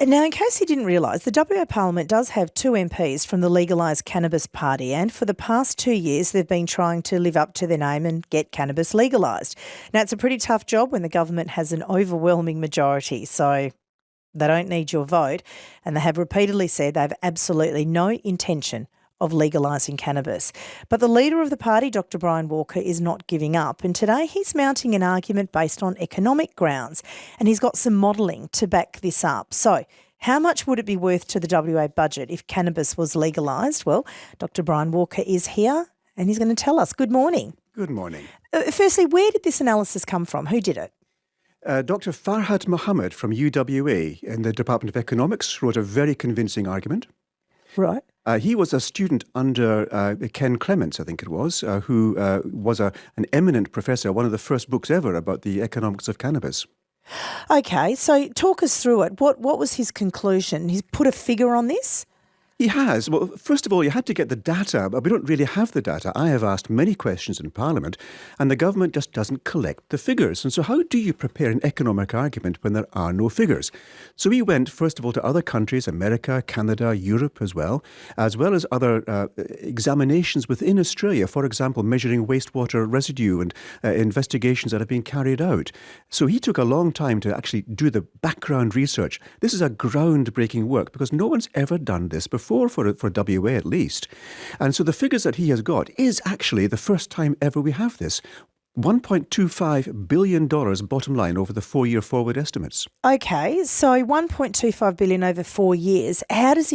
Now, in case you didn't realise, the WA Parliament does have 2 MPs from the Legalised Cannabis Party, and for the past 2 years they've been trying to live up to their name and get cannabis legalised. Now, it's a pretty tough job when the government has an overwhelming majority, so they don't need your vote, and they have repeatedly said they have absolutely no intention of legalising cannabis. But the leader of the party, Dr Brian Walker, is not giving up, and today he's mounting an argument based on economic grounds, and he's got some modelling to back this up. So, how much would it be worth to the WA budget if cannabis was legalised? Well, Dr Brian Walker is here and he's going to tell us. Good morning. Good morning. Firstly, where did this analysis come from? Who did it? Dr. Farhad Mohammed from UWA in the Department of Economics wrote a very convincing argument. Right. He was a student under Ken Clements, I think it was, who was an eminent professor, one of the first books ever about the economics of cannabis. Okay, so talk us through it. What was his conclusion? He's put a figure on this? He has. Well, first of all, you had to get the data, but we don't really have the data. I have asked many questions in Parliament, and the government just doesn't collect the figures. And so how do you prepare an economic argument when there are no figures? So we went, first of all, to other countries, America, Canada, Europe as well as other examinations within Australia, for example, measuring wastewater residue and investigations that have been carried out. So he took a long time to actually do the background research. This is a groundbreaking work because no one's ever done this before. For WA at least. And so the figures that he has got is actually the first time ever we have this. $1.25 billion bottom line over the 4-year forward estimates. Okay, so $1.25 billion over 4 years. How did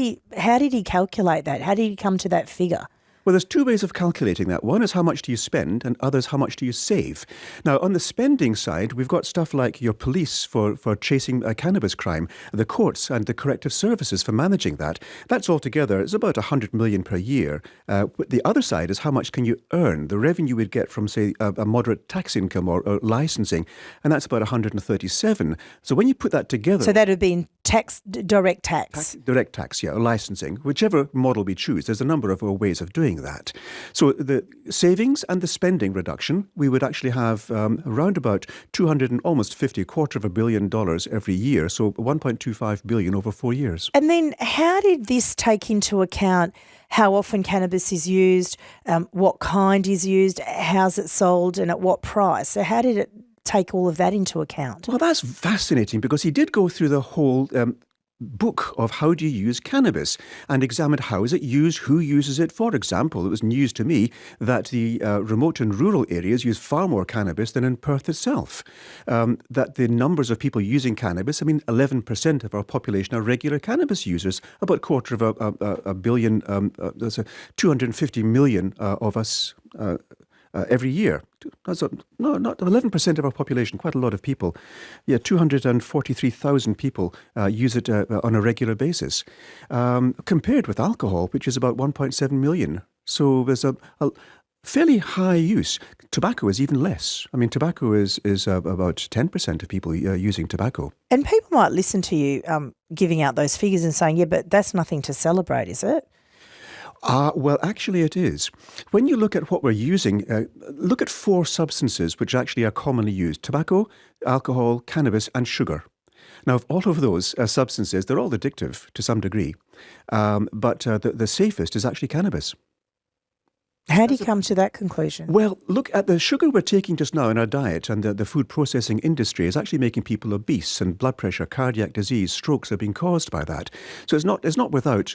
he calculate that? How did he come to that figure? Well, there's 2 ways of calculating that. One is how much do you spend, and others how much do you save. Now, on the spending side, we've got stuff like your police for chasing a cannabis crime, the courts and the corrective services for managing that. That's altogether, it's about $100 million per year. The other side is how much can you earn, the revenue we'd get from, say, a moderate tax income or licensing, and that's about 137. So when you put that together... So that would be in direct tax. Direct tax, yeah, or licensing, whichever model we choose. There's a number of ways of doing that. So the savings and the spending reduction, we would actually have around about almost $250 million every year. So $1.25 billion over 4 years. And then how did this take into account how often cannabis is used, what kind is used, how's it sold and at what price? So how did it take all of that into account? Well, that's fascinating because he did go through the whole book of how do you use cannabis and examined how is it used, who uses it. For example, it was news to me that the remote and rural areas use far more cannabis than in Perth itself. That the numbers of people using cannabis, 11% of our population are regular cannabis users, about a billion, there's 250 million of us every year. Not 11% of our population, quite a lot of people. Yeah, 243,000 people use it on a regular basis, compared with alcohol, which is about 1.7 million. So there's a fairly high use. Tobacco is even less. Tobacco is about 10% of people using tobacco. And people might listen to you giving out those figures and saying, yeah, but that's nothing to celebrate, is it? Well, actually it is. When you look at what we're using, look at 4 substances which actually are commonly used: tobacco, alcohol, cannabis and sugar. Now, all of those substances, they're all addictive to some degree, but the safest is actually cannabis. How do you come to that conclusion? Well, look at the sugar we're taking just now in our diet, and the food processing industry is actually making people obese, and blood pressure, cardiac disease, strokes are being caused by that. So it's not without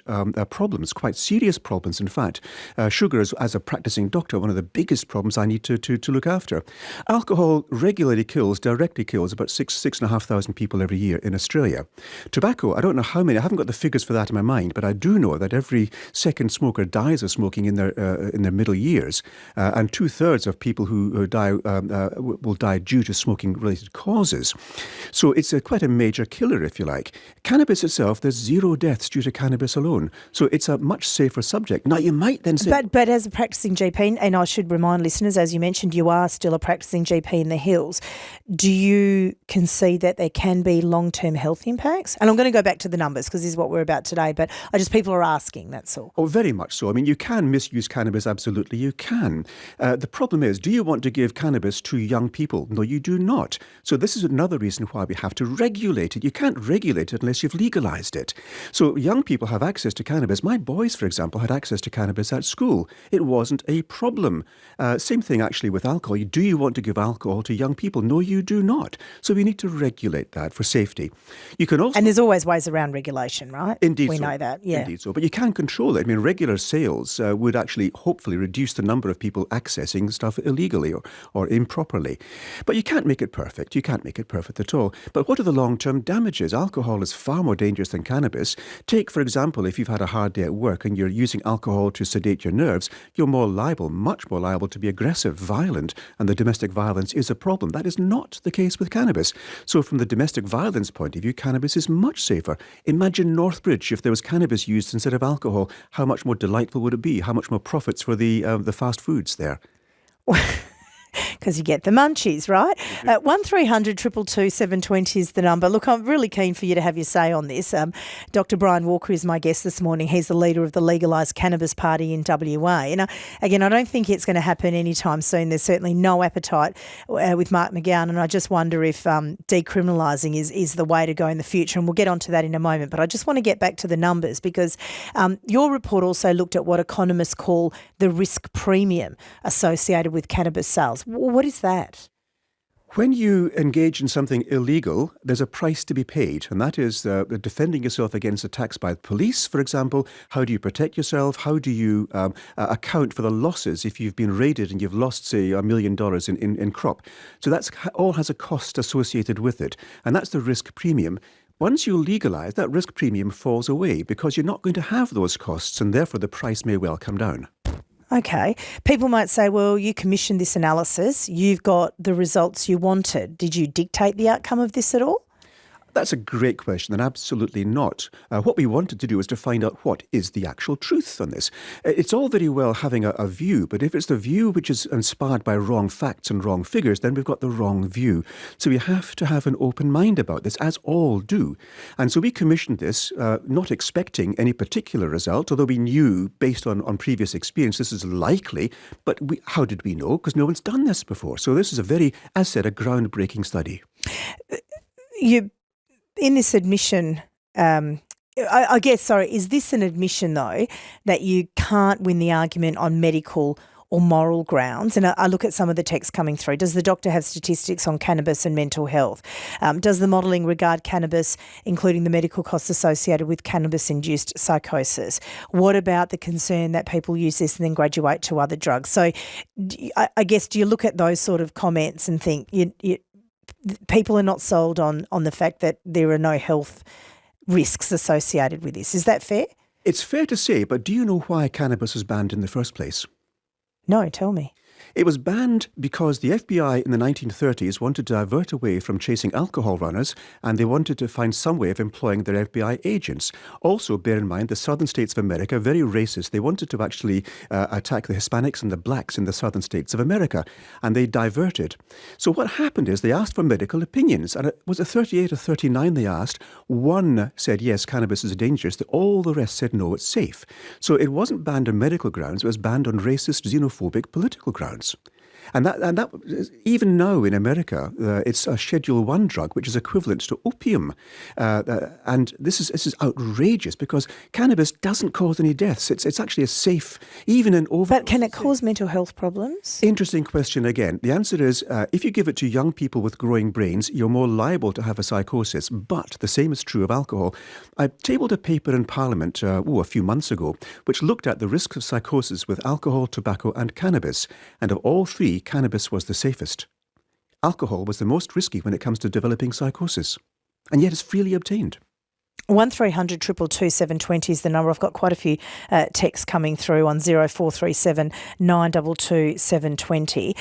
problems, quite serious problems. In fact, sugar is, as a practicing doctor, one of the biggest problems I need to look after. Alcohol directly kills about 6,500 people every year in Australia. Tobacco, I don't know how many, I haven't got the figures for that in my mind, but I do know that every second smoker dies of smoking in their middle years, and 2/3 of people who die will die due to smoking-related causes. So it's quite a major killer, if you like. Cannabis itself, there's 0 deaths due to cannabis alone. So it's a much safer subject. Now, you might then say... But as a practicing GP, and I should remind listeners, as you mentioned, you are still a practicing GP in the hills. Do you concede that there can be long-term health impacts? And I'm going to go back to the numbers because this is what we're about today, but people are asking, that's all. Oh, very much so. You can misuse cannabis, absolutely. absolutely you can. The problem is, do you want to give cannabis to young people? No, you do not. So this is another reason why we have to regulate it. You can't regulate it unless you've legalized it. So young people have access to cannabis. My boys, for example, had access to cannabis at school. It wasn't a problem. Same thing actually with alcohol. Do you want to give alcohol to young people? No, you do not. So we need to regulate that for safety. You can also, and there's always ways around regulation, right? Indeed, we so. know that. Yeah, indeed so. But you can control it. I mean, regular sales would actually hopefully reduce the number of people accessing stuff illegally or improperly. But you can't make it perfect. You can't make it perfect at all. But what are the long-term damages? Alcohol is far more dangerous than cannabis. Take, for example, if you've had a hard day at work and you're using alcohol to sedate your nerves, you're more liable, much more liable to be aggressive, violent, and the domestic violence is a problem. That is not the case with cannabis. So from the domestic violence point of view, cannabis is much safer. Imagine Northbridge if there was cannabis used instead of alcohol. How much more delightful would it be? How much more profits for the fast foods there? Because you get the munchies, right? 1300 222 720 is the number. Look, I'm really keen for you to have your say on this. Dr. Brian Walker is my guest this morning. He's the leader of the Legalised Cannabis Party in WA. And again, I don't think it's going to happen anytime soon. There's certainly no appetite with Mark McGowan, and I just wonder if decriminalising is the way to go in the future. And we'll get onto that in a moment. But I just want to get back to the numbers because your report also looked at what economists call the risk premium associated with cannabis sales. What is that? When you engage in something illegal, there's a price to be paid, and that is defending yourself against attacks by the police, for example. How do you protect yourself? How do you account for the losses if you've been raided and you've lost, say, $1 million in crop? So that's all has a cost associated with it, and that's the risk premium. Once you legalise, that risk premium falls away because you're not going to have those costs, and therefore the price may well come down. Okay. People might say, well, you commissioned this analysis. You've got the results you wanted. Did you dictate the outcome of this at all? That's a great question, and absolutely not. What we wanted to do is to find out what is the actual truth on this. It's all very well having a view, but if it's the view which is inspired by wrong facts and wrong figures, then we've got the wrong view. So we have to have an open mind about this, as all do. And so we commissioned this, not expecting any particular result, although we knew, based on previous experience, this is likely. But how did we know? Because no one's done this before. So this is a very, as said, a groundbreaking study. In this admission, I guess, is this an admission, though, that you can't win the argument on medical or moral grounds? And I look at some of the text coming through. Does the doctor have statistics on cannabis and mental health? Does the modelling regard cannabis, including the medical costs associated with cannabis-induced psychosis? What about the concern that people use this and then graduate to other drugs? So I guess, do you look at those sort of comments and think people are not sold on the fact that there are no health risks associated with this? Is that fair? It's fair to say, but do you know why cannabis was banned in the first place? No, tell me. It was banned because the FBI in the 1930s wanted to divert away from chasing alcohol runners, and they wanted to find some way of employing their FBI agents. Also, bear in mind, the southern states of America are very racist. They wanted to actually attack the Hispanics and the blacks in the southern states of America, and they diverted. So what happened is they asked for medical opinions, and it was a 38 or 39 they asked. One said, yes, cannabis is dangerous. All the rest said, no, it's safe. So it wasn't banned on medical grounds. It was banned on racist, xenophobic, political grounds. And that even now in America, it's a Schedule 1 drug, which is equivalent to opium. And this is outrageous because cannabis doesn't cause any deaths. It's actually a safe, even in over. But can it cause mental health problems? Interesting question again. The answer is, if you give it to young people with growing brains, you're more liable to have a psychosis. But the same is true of alcohol. I tabled a paper in Parliament a few months ago, which looked at the risk of psychosis with alcohol, tobacco and cannabis. And of all three, cannabis was the safest. Alcohol was the most risky when it comes to developing psychosis, and yet it's freely obtained. 1300 222 720 is the number. I've got quite a few texts coming through on 0437 922 720.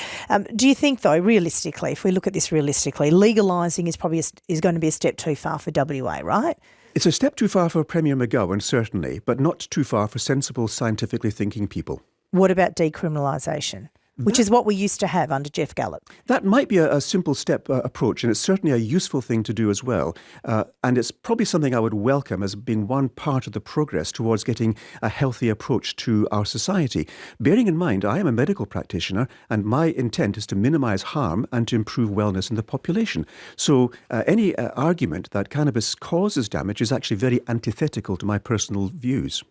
Do you think, though, realistically, if we look at this realistically, legalising is going to be a step too far for WA, right? It's a step too far for Premier McGowan, certainly, but not too far for sensible, scientifically thinking people. What about decriminalisation? which is what we used to have under Jeff Gallop. That might be a simple step approach, and it's certainly a useful thing to do as well. And it's probably something I would welcome as being one part of the progress towards getting a healthy approach to our society. Bearing in mind, I am a medical practitioner, and my intent is to minimise harm and to improve wellness in the population. So any argument that cannabis causes damage is actually very antithetical to my personal views.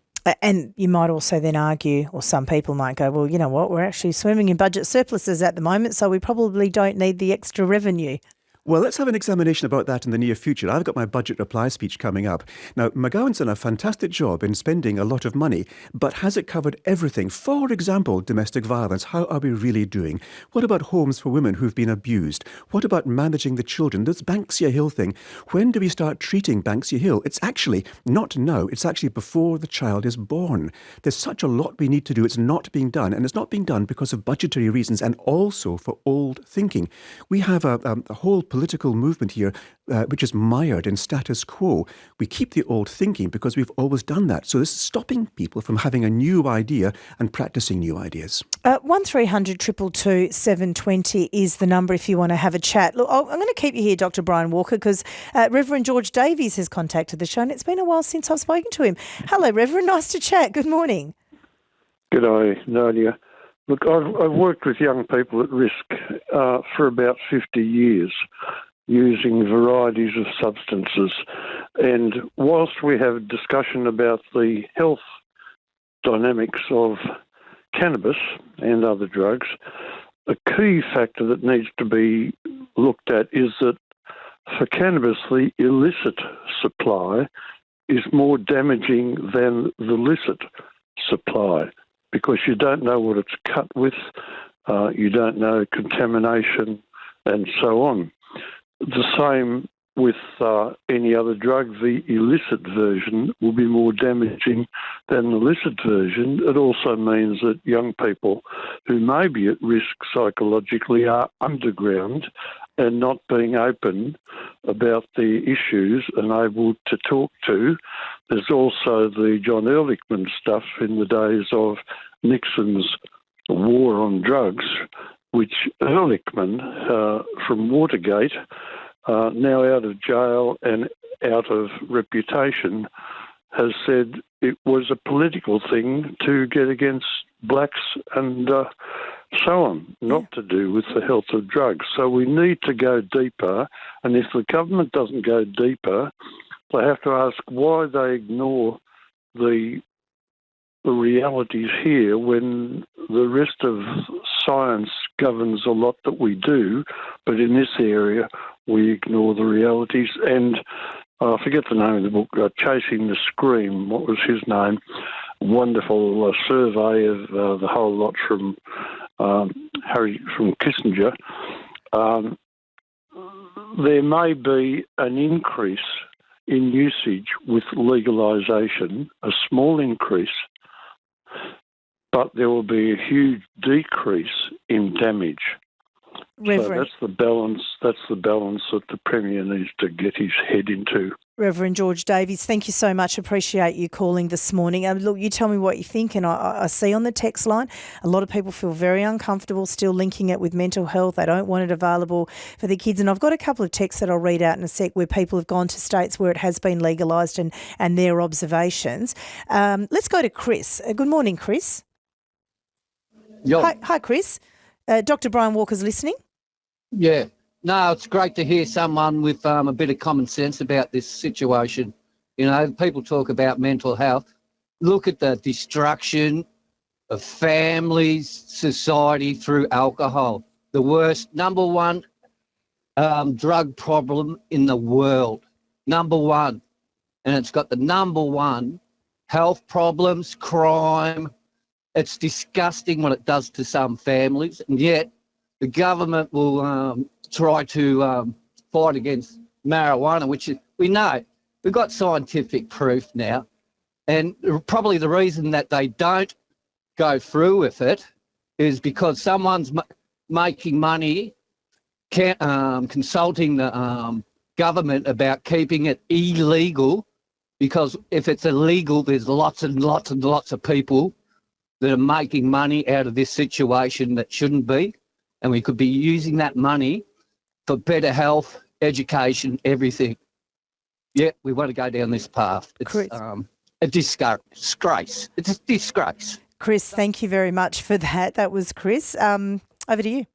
And you might also then argue, or some people might go, well, you know what, we're actually swimming in budget surpluses at the moment, so we probably don't need the extra revenue. Well, let's have an examination about that in the near future. I've got my budget reply speech coming up. Now, McGowan's done a fantastic job in spending a lot of money, but has it covered everything? For example, domestic violence. How are we really doing? What about homes for women who've been abused? What about managing the children? This Banksia Hill thing. When do we start treating Banksia Hill? It's actually not now. It's actually before the child is born. There's such a lot we need to do. It's not being done, and it's not being done because of budgetary reasons and also for old thinking. We have a whole political movement here which is mired in status quo. We keep the old thinking because we've always done that. So this is stopping people from having a new idea and practicing new ideas. 1300 222 720 is the number if you want to have a chat. Look, I'm going to keep you here, Dr. Brian Walker, because Reverend George Davies has contacted the show, and it's been a while since I've spoken to him. Hello, Reverend. Nice to chat. Good morning. Good day, Nadia. Look, I've worked with young people at risk for about 50 years using varieties of substances. And whilst we have a discussion about the health dynamics of cannabis and other drugs, a key factor that needs to be looked at is that for cannabis, the illicit supply is more damaging than the licit supply, because you don't know what it's cut with, you don't know contamination, and so on. The same with any other drug. The illicit version will be more damaging than the licit version. It also means that young people who may be at risk psychologically are underground and not being open about the issues and able to talk to. There's also the John Ehrlichman stuff in the days of Nixon's war on drugs, which Ehrlichman from Watergate, now out of jail and out of reputation, has said it was a political thing to get against blacks and so on, not to do with the health of drugs. So we need to go deeper, and if the government doesn't go deeper, they have to ask why they ignore the realities here when the rest of science governs a lot that we do, but in this area we ignore the realities. And I forget the name of the book, Chasing the Scream, what was his name? Wonderful survey of the whole lot from Kissinger. There may be an increase in usage with legalisation, a small increase, but there will be a huge decrease in damage. Reverend. So that's the balance. That's the balance that the Premier needs to get his head into. Reverend George Davies, thank you so much. Appreciate you calling this morning. Look, you tell me what you think, and I see on the text line a lot of people feel very uncomfortable still linking it with mental health. They don't want it available for their kids. And I've got a couple of texts that I'll read out in a sec where people have gone to states where it has been legalised and their observations. Let's go to Chris. Good morning, Chris. Yo. Hi, Chris. Dr. Brian Walker's listening. Yeah. No, it's great to hear someone with a bit of common sense about this situation. You know, people talk about mental health. Look at the destruction of families, society through alcohol. The worst, number one drug problem in the world. Number one. And it's got the number one health problems, crime. It's disgusting what it does to some families. And yet the government will try to fight against marijuana, which is, we know, we've got scientific proof now. And probably the reason that they don't go through with it is because someone's making money consulting the government about keeping it illegal, because if it's illegal, there's lots and lots and lots of people that are making money out of this situation that shouldn't be, and we could be using that money for better health, education, everything. Yeah, we want to go down this path. It's a disgrace. It's a disgrace. Chris, thank you very much for that. That was Chris. Over to you.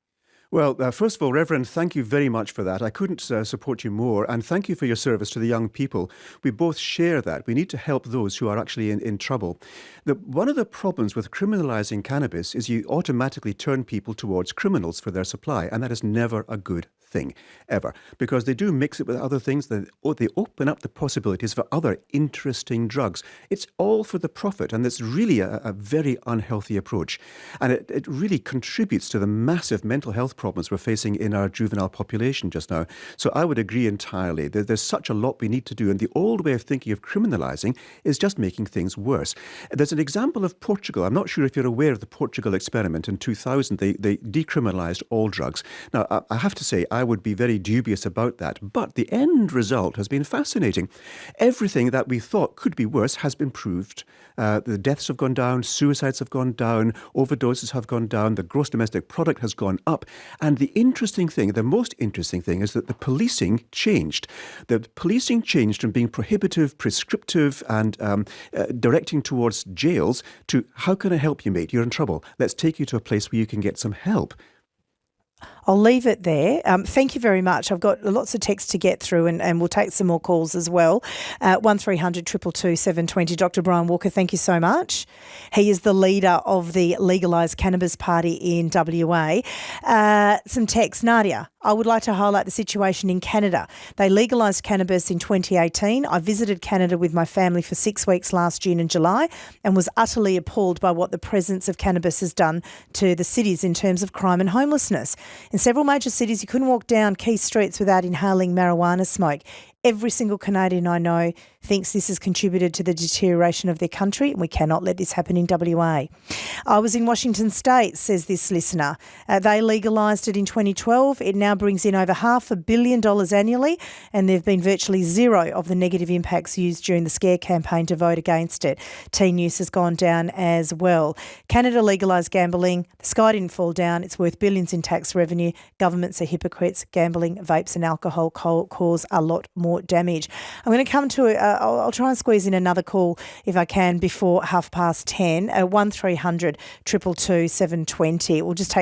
Well, first of all, Reverend, thank you very much for that. I couldn't support you more, and thank you for your service to the young people. We both share that. We need to help those who are actually in trouble. One of the problems with criminalising cannabis is you automatically turn people towards criminals for their supply, and that is never a good thing, ever, because they do mix it with other things. They open up the possibilities for other interesting drugs. It's all for the profit, and it's really a very unhealthy approach. And it really contributes to the massive mental health problems we're facing in our juvenile population just now. So I would agree entirely. There's such a lot we need to do, and the old way of thinking of criminalising is just making things worse. There's an example of Portugal. I'm not sure if you're aware of the Portugal experiment in 2000. They decriminalised all drugs. Now, I have to say, I would be very dubious about that, but the end result has been fascinating. Everything that we thought could be worse has been proved. The deaths have gone down, suicides have gone down, overdoses have gone down, the gross domestic product has gone up. And the most interesting thing is that the policing changed. The policing changed from being prohibitive, prescriptive, and directing towards jails to, how can I help you, mate? You're in trouble. Let's take you to a place where you can get some help. I'll leave it there. Thank you very much. I've got lots of texts to get through, and we'll take some more calls as well. 1300 222 720. Dr. Brian Walker, thank you so much. He is the leader of the Legalised Cannabis Party in WA. Some texts. Nadia, I would like to highlight the situation in Canada. They legalised cannabis in 2018. I visited Canada with my family for 6 weeks last June and July and was utterly appalled by what the presence of cannabis has done to the cities in terms of crime and homelessness. In several major cities, you couldn't walk down key streets without inhaling marijuana smoke. Every single Canadian I know thinks this has contributed to the deterioration of their country, and we cannot let this happen in WA. I was in Washington State, says this listener. They legalised it in 2012. It now brings in over $500 million annually, and there have been virtually zero of the negative impacts used during the scare campaign to vote against it. Teen use has gone down as well. Canada legalised gambling. The sky didn't fall down. It's worth billions in tax revenue. Governments are hypocrites. Gambling, vapes and alcohol cause a lot more damage. I'm going to come to I'll try and squeeze in another call if I can before 10:30. 1300 222 720. We'll just take